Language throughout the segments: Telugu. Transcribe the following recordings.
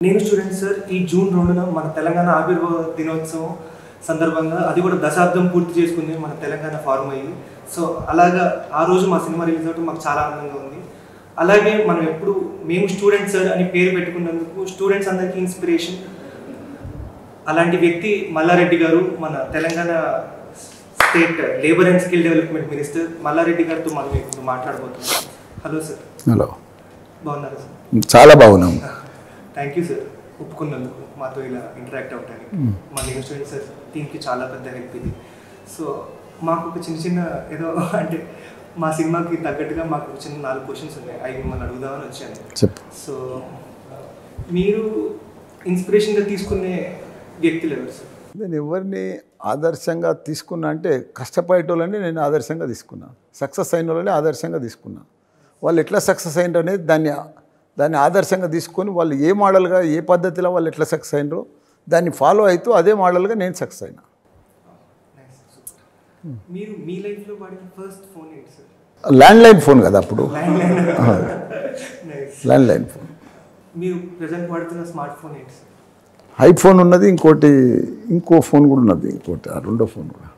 నేను స్టూడెంట్ సార్ ఈ జూన్ 2న మన తెలంగాణ ఆవిర్భావ దినోత్సవం సందర్భంగా అది కూడా దశాబ్దం పూర్తి చేసుకుంది మన తెలంగాణ ఫార్మ్ అయ్యి. సో అలాగా ఆ రోజు మా సినిమా రిలీజ్ అవడం మాకు చాలా ఆనందంగా ఉంది. అలాగే మనం ఎప్పుడు మేము స్టూడెంట్ సార్ అని పేరు పెట్టుకున్నందుకు స్టూడెంట్స్ అందరికీ ఇన్స్పిరేషన్. అలాంటి వ్యక్తి మల్లారెడ్డి గారు, మన Telangana state labour and skill development minister Malla Reddy గారితో మనం ఇప్పుడు మాట్లాడబోతున్నాం. Hello sir. హలో. బాగున్నారా సార్? చాలా బాగున్నాం. థ్యాంక్ యూ సార్ ఒప్పుకున్నందుకు మాతో ఇలా ఇంటరాక్ట్ అవ్వడానికి. మా నేను స్టూడెంట్ సార్ టీంకి చాలా పెద్ద హెల్ప్ ఇది. సో మాకు ఒక చిన్న ఏదో అంటే మా సినిమాకి తగ్గట్టుగా మాకు చిన్న 4 క్వశ్చన్స్ ఉన్నాయి, అవి మిమ్మల్ని అడుగుదామని వచ్చాను. సో మీరు ఇన్స్పిరేషన్గా తీసుకునే వ్యక్తులు ఎవరు సార్? నేను ఎవరిని ఆదర్శంగా తీసుకున్నా అంటే కష్టపడేటోళ్ళని నేను ఆదర్శంగా తీసుకున్నాను. సక్సెస్ అయిన వాళ్ళని ఆదర్శంగా తీసుకున్నాను. వాళ్ళు ఎట్లా సక్సెస్ అయినారు అనేది దాన్ని ఆదర్శంగా తీసుకొని వాళ్ళు ఏ మోడల్గా ఏ పద్ధతిలో వాళ్ళు ఎట్లా సక్సెస్ అయినరో దాన్ని ఫాలో అవుతూ అదే మోడల్గా నేను సక్సెస్ అయినా. మీరు మీ లైఫ్లో వాడిన ఫస్ట్ ఫోన్ ఏంటి సార్? ల్యాండ్లైన్ ఫోన్ కదా అప్పుడు. Landline phone. మీరు ప్రెజెంట్ వాడుతున్న స్మార్ట్ ఫోన్ ఏంటి సార్? ఐఫోన్ ఉన్నది, ఇంకో ఫోన్ కూడా ఉన్నది, ఆ రెండో ఫోన్ కూడా.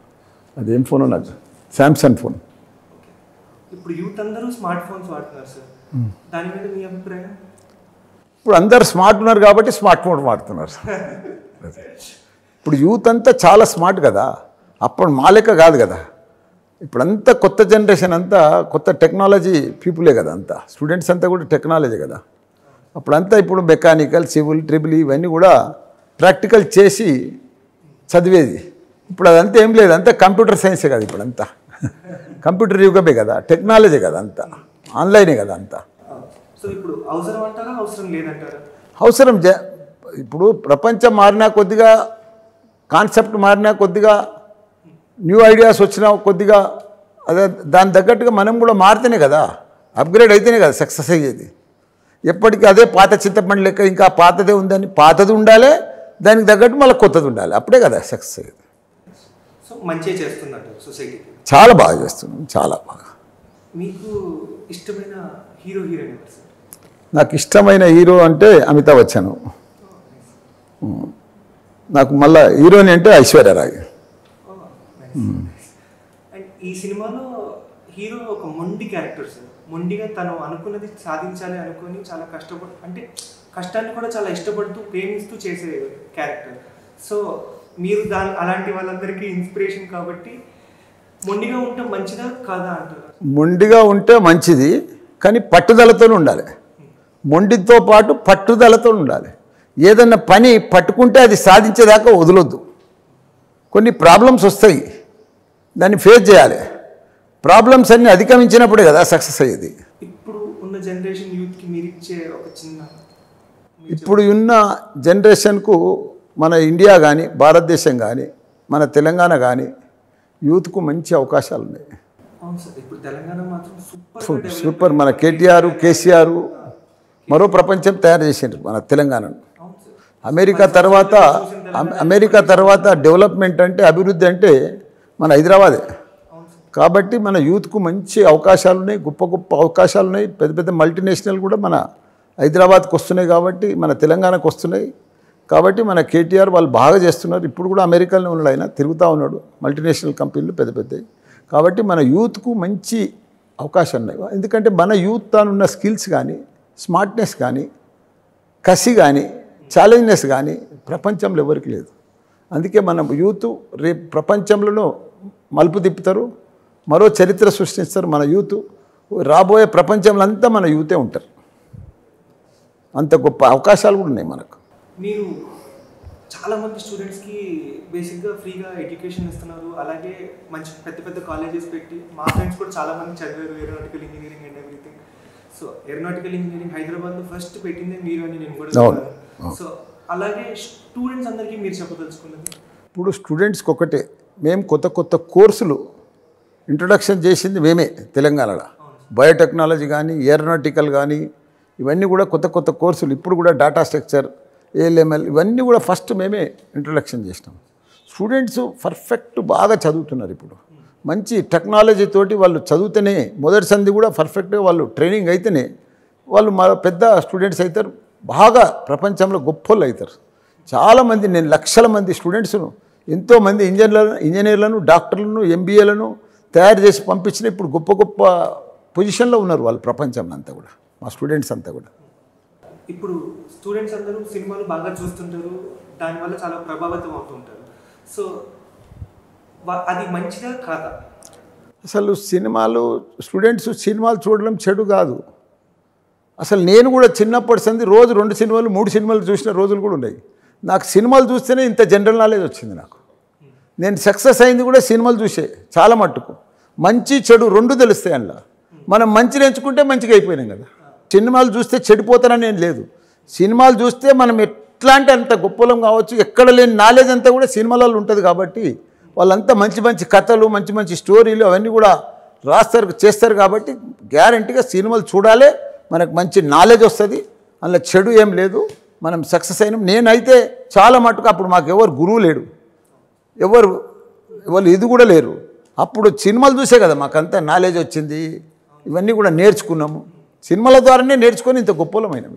అదేం ఫోన్ ఉన్నది? Samsung phone. ఇప్పుడు యూత్ అందరూ స్మార్ట్ ఫోన్స్ వాడుతున్నారు సార్, దాని మీద మీ అభిప్రాయం? ఇప్పుడు అందరు స్మార్ట్ ఉన్నారు కాబట్టి స్మార్ట్ ఫోన్ వాడుతున్నారు. ఇప్పుడు యూత్ అంతా చాలా స్మార్ట్ కదా, అప్పుడు మా లెక్క కాదు కదా. ఇప్పుడంతా కొత్త జనరేషన్, అంతా కొత్త టెక్నాలజీ పీపులే కదా, అంతా స్టూడెంట్స్ అంతా కూడా టెక్నాలజీ కదా. అప్పుడంతా ఇప్పుడు మెకానికల్, సివిల్, ట్రిపుల్ ఇవన్నీ కూడా ప్రాక్టికల్ చేసి చదివేది. ఇప్పుడు అదంతా ఏం లేదు, అంతా కంప్యూటర్ సైన్సే కదా. ఇప్పుడంతా కంప్యూటర్ యుగమే కదా, టెక్నాలజీ కదా, అంతా ఆన్లైనే కదా అంతా. సో ఇప్పుడు అవసరం అంటారా, అవసరం లేదంటారా? అవసరం. ఇప్పుడు ప్రపంచం మారినా కొద్దిగా, కాన్సెప్ట్ మారినా కొద్దిగా, న్యూ ఐడియాస్ వచ్చినా కొద్దిగా, అదే దాని తగ్గట్టుగా మనం కూడా మారితేనే కదా, అప్గ్రేడ్ అయితేనే కదా సక్సెస్ అయ్యేది. ఎప్పటికీ అదే పాత చింతపండు లెక్క ఇంకా పాతదే ఉందని పాతది ఉండాలి, దానికి తగ్గట్టు మళ్ళీ కొత్తది ఉండాలి, అప్పుడే కదా సక్సెస్ అయ్యేది. సో మంచిగా చేస్తున్నట్టు సొసైటీకి. చాలా బాగా చేస్తున్నాం, చాలా బాగా. మీకు ఇష్టమైన హీరో హీరోయిన్ ఎవరు సార్? నాకు ఇష్టమైన హీరో అంటే అమితాబ్ బచ్చన్. నాకు మళ్ళీ హీరోయిన్ అంటే ఐశ్వర్య రాయ్. అండ్ ఈ సినిమాలో హీరో ఒక మొండి క్యారెక్టర్ సార్. మొండిగా తను అనుకున్నది సాధించాలి అనుకొని చాలా అంటే కష్టాన్ని కూడా చాలా ఇష్టపడుతూ ప్రేమిస్తూ చేసే క్యారెక్టర్. సో మీరు అలాంటి వాళ్ళందరికీ ఇన్స్పిరేషన్ కాబట్టి మొండిగా ఉంటే మంచిదా కాదా అంటారు? మొండిగా ఉంటే మంచిది, కానీ పట్టుదలతో ఉండాలి. మొండితో పాటు పట్టుదలతో ఉండాలి. ఏదన్నా పని పట్టుకుంటే అది సాధించేదాకా వదలొద్దు. కొన్ని ప్రాబ్లమ్స్ వస్తాయి, దాన్ని ఫేస్ చేయాలి. ప్రాబ్లమ్స్ అన్ని అధిగమించినప్పుడే కదా సక్సెస్ అయ్యేది. ఇప్పుడు ఉన్న జనరేషన్ యూత్కి మీరు ఇచ్చే ఒక ఇప్పుడు ఉన్న జనరేషన్కు మన ఇండియా కానీ, భారతదేశం కానీ, మన తెలంగాణ కానీ యూత్కు మంచి అవకాశాలు ఉన్నాయి. అవును సార్, ఇప్పుడు తెలంగాణ మాత్రం సూపర్. మన కేటీఆర్, కేసీఆర్ మరో ప్రపంచం తయారు చేసిండ్రు మన తెలంగాణను. అమెరికా తర్వాత డెవలప్మెంట్ అంటే, అభివృద్ధి అంటే మన హైదరాబాదే. కాబట్టి మన యూత్కు మంచి అవకాశాలు ఉన్నాయి, గొప్ప గొప్ప అవకాశాలు ఉన్నాయి. పెద్ద పెద్ద మల్టీనేషనల్ కూడా మన హైదరాబాద్కి వస్తున్నాయి, కాబట్టి మన తెలంగాణకు వస్తున్నాయి. కాబట్టి మన కేటీఆర్ వాళ్ళు బాగా చేస్తున్నారు. ఇప్పుడు కూడా అమెరికాలో ఉన్నాడు, ఆయన తిరుగుతూ ఉన్నాడు, మల్టీనేషనల్ కంపెనీలు పెద్ద పెద్దవి. కాబట్టి మన యూత్కు మంచి అవకాశాలు ఉన్నాయి. ఎందుకంటే మన యూత్ తానున్న స్కిల్స్ కానీ, స్మార్ట్నెస్ కానీ, కసి కానీ, ఛాలెంజ్నెస్ కానీ ప్రపంచంలో ఎవరికి లేదు. అందుకే మన యూత్ రేపు ప్రపంచంలో మలుపు తిప్పుతారు, మరో చరిత్ర సృష్టిస్తారు. మన యూత్ రాబోయే ప్రపంచంలో అంతా మన యూతే ఉంటారు. అంత గొప్ప అవకాశాలు కూడా ఉన్నాయి మనకు. మీరు చాలామంది స్టూడెంట్స్కి బేసిక్గా ఫ్రీగా ఎడ్యుకేషన్ ఇస్తున్నారు, అలాగే మంచి పెద్ద పెద్ద కాలేజెస్ పెట్టి. మా ఫ్రెండ్స్ కూడా చాలామంది చదివారు aeronautical engineering and everything. So aeronautical engineering హైదరాబాద్లో ఫస్ట్ పెట్టిందే మీరు అని నేను కూడా. సో అలాగే స్టూడెంట్స్ అందరికీ మీరు చెప్పదలుచుకున్నది? ఇప్పుడు స్టూడెంట్స్కి ఒకటే, మేము కొత్త కొత్త కోర్సులు ఇంట్రొడక్షన్ చేసింది మేమే తెలంగాణలో. బయోటెక్నాలజీ కానీ, ఏరోనాటికల్ కానీ, ఇవన్నీ కూడా కొత్త కొత్త కోర్సులు. ఇప్పుడు కూడా డేటా స్ట్రక్చర్, ALML ఇవన్నీ కూడా ఫస్ట్ మేమే ఇంట్రొడక్షన్ చేసినాం. స్టూడెంట్స్ పర్ఫెక్ట్ బాగా చదువుతున్నారు. ఇప్పుడు మంచి టెక్నాలజీ తోటి వాళ్ళు చదివితేనే, మొదటి సంధి కూడా పర్ఫెక్ట్గా వాళ్ళు ట్రైనింగ్ అయితేనే వాళ్ళు మా పెద్ద స్టూడెంట్స్ అవుతారు, బాగా ప్రపంచంలో గొప్పలు అవుతారు. చాలామంది, నేను లక్షల మంది స్టూడెంట్స్ను, ఎంతోమంది ఇంజనీర్లను, డాక్టర్లను, ఎంబీఏలను తయారు చేసి పంపించిన ఇప్పుడు గొప్ప గొప్ప పొజిషన్లో ఉన్నారు వాళ్ళు ప్రపంచంలో అంతా కూడా, మా స్టూడెంట్స్ అంతా కూడా. ఇప్పుడు స్టూడెంట్స్ అందరూ సినిమాలు బాగా చూస్తుంటారు, దానివల్ల చాలా ప్రభావితం అవుతుంటారు. సో అది మంచిదా కాదా? అసలు స్టూడెంట్స్ సినిమాలు చూడడం చెడు కాదు. అసలు నేను కూడా చిన్నప్పటి సంది రోజు 2 సినిమాలు 3 సినిమాలు చూసిన రోజులు కూడా ఉన్నాయి. నాకు సినిమాలు చూస్తేనే ఇంత జనరల్ నాలెడ్జ్ వచ్చింది. నాకు నేను సక్సెస్ అయింది కూడా సినిమాలు చూసే, చాలా మట్టుకు. మంచి చెడు 2 తెలుస్తాయి అందులో. మనం మంచిని ఎంచుకుంటే మంచిగా అయిపోయినాం కదా. సినిమాలు చూస్తే చెడిపోతానని ఏం లేదు. సినిమాలు చూస్తే మనం ఎట్లా అంటే అంత గొప్పలం కావచ్చు. ఎక్కడ లేని నాలెడ్జ్ అంతా కూడా సినిమాలలో ఉంటుంది కాబట్టి వాళ్ళంతా మంచి మంచి కథలు, మంచి మంచి స్టోరీలు అవన్నీ కూడా రాస్తారు, చేస్తారు. కాబట్టి గ్యారంటీగా సినిమాలు చూడాలి, మనకు మంచి నాలెడ్జ్ వస్తుంది. అందులో చెడు ఏం లేదు. మనం సక్సెస్ అయినాం. నేనైతే చాలా మట్టుకు అప్పుడు మాకు ఎవరు గురువు లేడు, ఎవరు ఇది కూడా లేరు. అప్పుడు సినిమాలు చూసే కదా మాకంతా నాలెడ్జ్ వచ్చింది. ఇవన్నీ కూడా నేర్చుకున్నాము. సినిమాల ద్వారానే నేర్చుకొని ఇంత గొప్పలమైన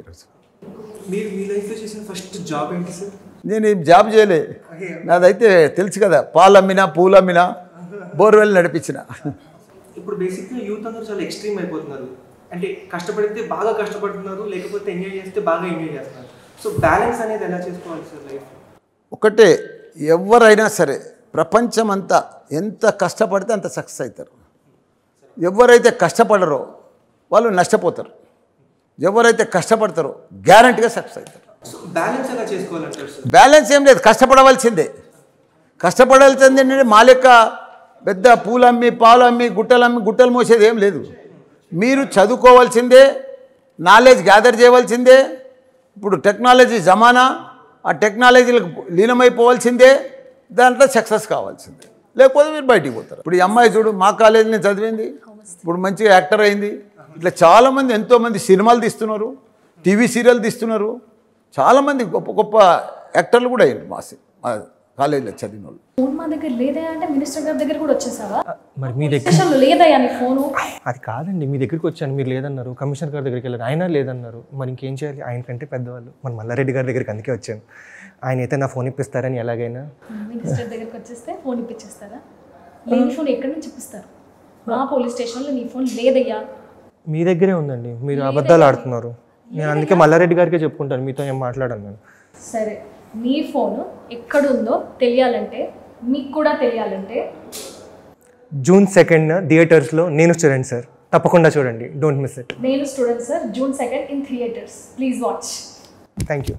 మీరు మీ లైఫ్లో చేసిన ఫస్ట్ జాబ్ ఏంటి సార్? నేను ఏం జాబ్ చేయలే. నాదైతే తెలుసు కదా, పాలమ్మినా, పూలమ్మినా, బోర్వెల్ నడిపించిన. ఇప్పుడు బేసిక్గా యూత్ అందరూ చాలా ఎక్స్ట్రీమ్ అయిపోతున్నారు. అంటే కష్టపడితే బాగా కష్టపడుతున్నారు, లేకపోతే ఎంజాయ్ చేస్తే బాగా ఎంజాయ్ చేస్తున్నారు. సో బ్యాలెన్స్ అనేది ఎలా చేసుకోవాలి సార్ లైఫ్? ఒకటే, ఎవరైనా సరే ప్రపంచం అంతా ఎంత కష్టపడితే అంత సక్సెస్ అవుతారు. ఎవరైతే కష్టపడరో వాళ్ళు నష్టపోతారు. ఎవరైతే కష్టపడతారో గ్యారంటీగా సక్సెస్ అవుతారు. సో బ్యాలెన్స్ ఎలా చేసుకోవాలంటారు సార్? బ్యాలెన్స్ ఏం లేదు, కష్టపడవలసిందే. కష్టపడాల్సింది ఏంటంటే మా లెక్క పెద్ద పూలమ్మి, పాలమ్మి, గుట్టలు మోసేది ఏం లేదు. మీరు చదువుకోవాల్సిందే, నాలెడ్జ్ గ్యాదర్ చేయవలసిందే. ఇప్పుడు టెక్నాలజీ జమానా, ఆ టెక్నాలజీలకు లీనమైపోవాల్సిందే. దాంట్లో సక్సెస్ కావాల్సిందే, లేకపోతే మీరు బయటికి పోతారు. ఇప్పుడు ఈ అమ్మాయి చూడు, మా కాలేజీని చదివింది, ఇప్పుడు మంచిగా యాక్టర్ అయింది. ఇట్లా చాలామంది, ఎంతోమంది సినిమాలు తీస్తున్నారు, టీవీ సీరియల్ తీస్తున్నారు. చాలామంది గొప్ప గొప్ప యాక్టర్లు కూడా అయ్యారు మా కాలేజీలో చదివిన వాళ్ళు. ఫోన్ మా దగ్గర లేదా అంటే మినిస్టర్ గారి దగ్గర కూడా వచ్చేసావా? మరి మీ దగ్గర లేదయ్యా నీ ఫోను? అది కాదండి, మీ దగ్గరికి వచ్చాను, మీరు లేదన్నారు. కమిషనర్ గారి దగ్గరికి వెళ్ళారు, ఆయన లేదన్నారు. మరి ఇంకేం చేయాలి? ఆయన కంటే పెద్దవాళ్ళు, మన మల్లారెడ్డి గారి దగ్గరికి అందుకే వచ్చాను. ఆయన అయితే నా ఫోన్ ఇప్పిస్తారని ఎలాగైనా. మినిస్టర్ దగ్గరికి వచ్చేస్తే ఫోన్ ఇప్పించేస్తారా? లేని ఫోన్ ఎక్కడి నుంచి ఇప్పిస్తారు? మా పోలీస్ స్టేషన్లో నీ ఫోన్ లేదయ్యా. మీ దగ్గరే ఉందండి, మీరు అబద్ధాలు ఆడుతున్నారు. నేను అందుకే మల్లారెడ్డి గారికే చెప్పుకుంటాను, మీతో ఏం మాట్లాడాను నేను. సరే, మీ ఫోను ఎక్కడుందో తెలియాలంటే, మీకు కూడా తెలియాలంటే June 2nd థియేటర్స్లో నేను స్టూడెంట్ సార్, తప్పకుండా చూడండి, డోంట్ మిస్ ఇట్. నేను student sir, June 2nd in theatres, please watch. Thank you.